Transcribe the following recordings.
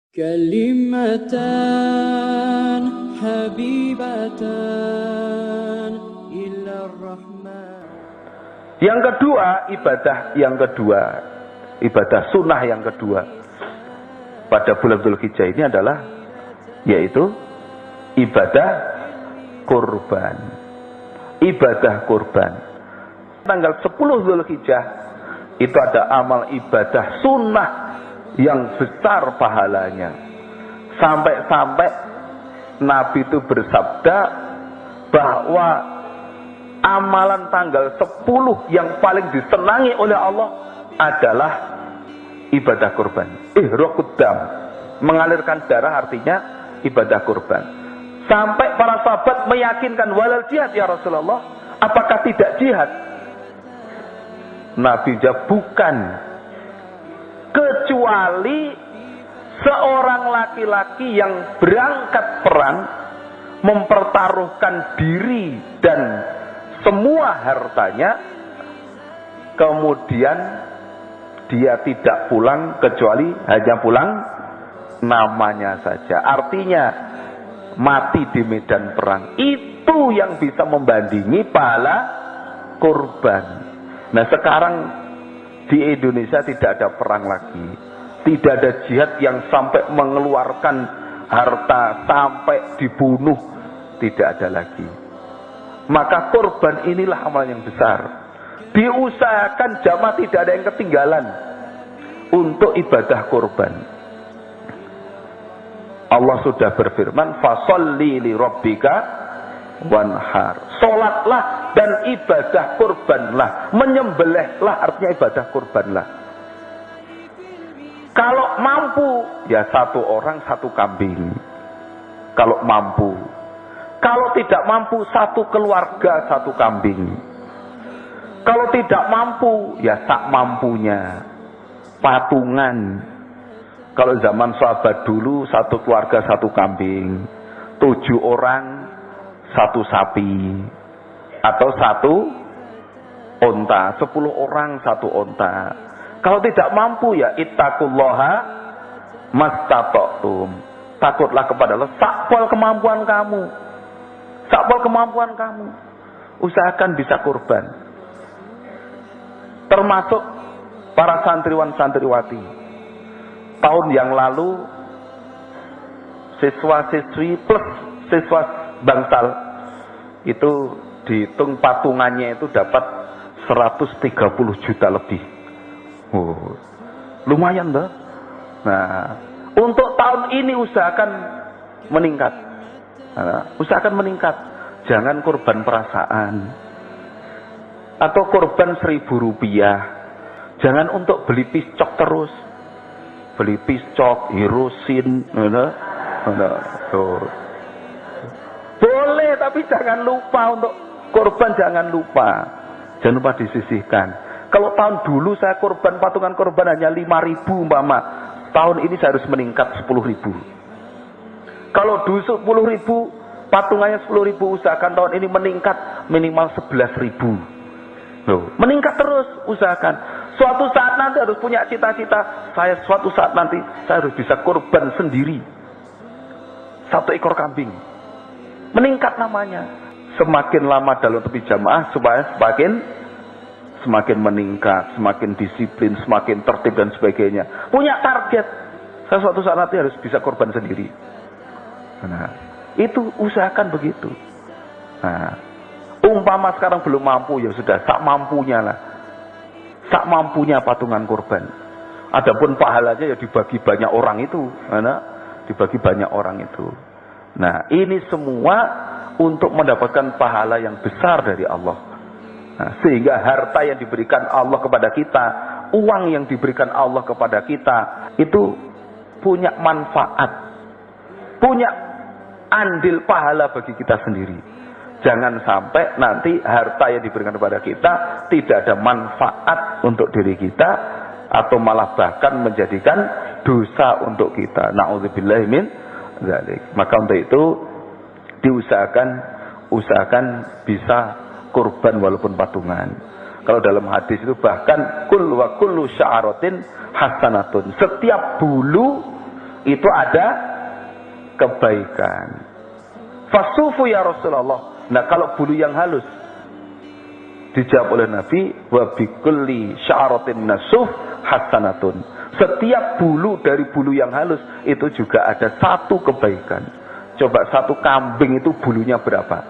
كلمتان حبيبتان إلى الرحمن. Yang kedua, ibadah sunnah yang kedua pada bulan Dzulhijjah ini adalah yaitu ibadah kurban. Ibadah kurban. Tanggal 10 Dzulhijjah itu ada amal ibadah sunnah yang besar pahalanya. Sampai-sampai Nabi itu bersabda bahwa amalan tanggal 10 yang paling disenangi oleh Allah adalah ibadah kurban. Ihraqud dam, mengalirkan darah artinya ibadah kurban. Sampai para sahabat meyakinkan, walal jihad ya Rasulullah, apakah tidak jihad? Nabi jawab, bukan, kecuali seorang laki-laki yang berangkat perang, mempertaruhkan diri dan semua hartanya, kemudian dia tidak pulang kecuali hanya pulang namanya saja. Artinya mati di medan perang. Itu yang bisa membandingi pahala kurban. Nah sekarang di Indonesia tidak ada perang lagi. Tidak ada jihad yang sampai mengeluarkan harta, sampai dibunuh. Tidak ada lagi. Maka kurban inilah amal yang besar. Diusahakan jamaah tidak ada yang ketinggalan untuk ibadah kurban. Allah sudah berfirman, fasholli li rabbika wanhar. Salatlah dan ibadah kurbanlah, menyembelihlah artinya ibadah kurbanlah. Kalau mampu ya satu orang satu kambing. Kalau mampu. Kalau tidak mampu satu keluarga satu kambing. Kalau tidak mampu ya sak mampunya. Patungan. Kalau zaman sahabat dulu satu keluarga satu kambing, 7 orang satu sapi, atau satu onta, 10 orang satu onta. Kalau tidak mampu ya ittaqullaha mastata'tum. Takutlah kepada Allah sakpol kemampuan kamu. Sakpol kemampuan kamu. Usahakan bisa kurban. Termasuk para santriwan santriwati. Tahun yang lalu siswa-siswi plus siswa bangsal itu dihitung patungannya itu dapat 130 juta lebih. Oh, lumayan dah. Nah, untuk tahun ini usahakan meningkat. Usahakan meningkat. Jangan kurban perasaan atau kurban 1.000 rupiah. Jangan untuk beli piscok terus. Beli piscok, hirosin, boleh, tapi jangan lupa untuk kurban, jangan lupa disisihkan. Kalau tahun dulu saya kurban, patungan kurban hanya 5.000 umpama, tahun ini saya harus meningkat 10.000. Kalau dulu 10.000, patungannya 10.000, usahakan tahun ini meningkat minimal 11.000. Meningkat terus, usahakan. Suatu saat nanti harus punya cita-cita, saya suatu saat nanti saya harus bisa kurban sendiri 1 ekor kambing. Meningkat namanya. Semakin lama dalam tepi jamaah supaya semakin meningkat, semakin disiplin, semakin tertib dan sebagainya. Punya target, saya suatu saat nanti harus bisa kurban sendiri. Nah, itu usahakan begitu. Nah, umpama sekarang belum mampu, ya sudah sak mampunya lah. Sak mampunya patungan kurban. Adapun pahalanya ya dibagi banyak orang itu, dibagi banyak orang itu. Nah, ini semua untuk mendapatkan pahala yang besar dari Allah. Nah, sehingga harta yang diberikan Allah kepada kita, uang yang diberikan Allah kepada kita, itu punya manfaat, punya andil pahala bagi kita sendiri. Jangan sampai nanti harta yang diberikan kepada kita tidak ada manfaat untuk diri kita, atau malah bahkan menjadikan dosa untuk kita. Na'udzubillahi min dzalik. Maka untuk itu usahakan bisa kurban walaupun patungan. Kalau dalam hadis itu bahkan kullu sya'aratin hasanatun. Setiap bulu itu ada kebaikan. Fasufu ya Rasulullah. Nah, kalau bulu yang halus, dijawab oleh Nabi, wa bikulli sya'ratin nasuf hasanatun. Setiap bulu dari bulu yang halus itu juga ada satu kebaikan. Coba satu kambing itu bulunya berapa?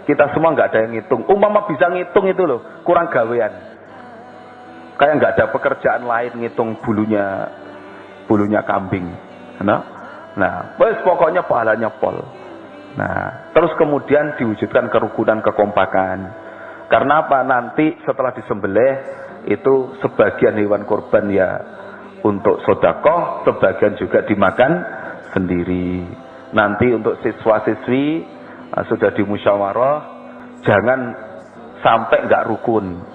Kita semua nggak ada yang ngitung. Umpama bisa ngitung itu loh, kurang gawean. Kayak nggak ada pekerjaan lain ngitung bulunya kambing. Nah, pokoknya pahalanya pol. Nah, terus kemudian diwujudkan kerukunan, kekompakan. Karena apa? Nanti setelah disembelih itu sebagian hewan kurban ya untuk sedekah, sebagian juga dimakan sendiri. Nanti untuk siswa-siswi sudah dimusyawarah, jangan sampai nggak rukun.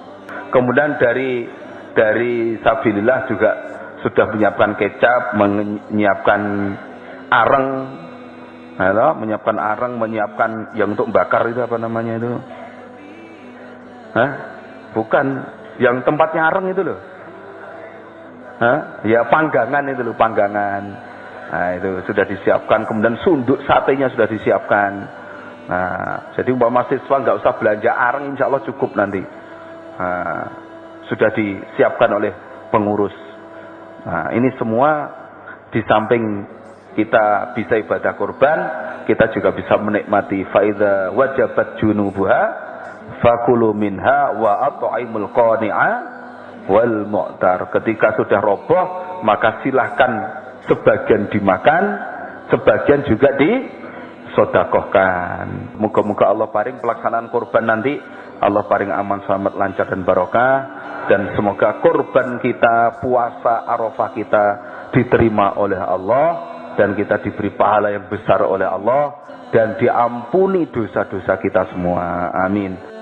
Kemudian dari sabilillah juga sudah menyiapkan kecap, menyiapkan areng, menyiapkan yang untuk bakar itu apa namanya itu? Bukan, yang tempatnya areng itu loh. Ya panggangan itu loh, panggangan. Nah itu sudah disiapkan. Kemudian sunduk satenya sudah disiapkan. Nah, jadi umpama mahasiswa nggak usah belanja areng, insya Allah cukup nanti. Sudah disiapkan oleh pengurus. Nah, ini semua di samping kita bisa ibadah kurban, kita juga bisa menikmati faida wajabat junubuha fakulu minha wa at'imul qani'a wal mu'tar. Ketika sudah roboh, maka silahkan sebagian dimakan, sebagian juga disedekahkan. Moga-moga Allah paring pelaksanaan kurban nanti, Allah paring aman, selamat, lancar dan barokah, dan semoga kurban kita, puasa Arafah kita diterima oleh Allah, dan kita diberi pahala yang besar oleh Allah, dan diampuni dosa-dosa kita semua. Amin.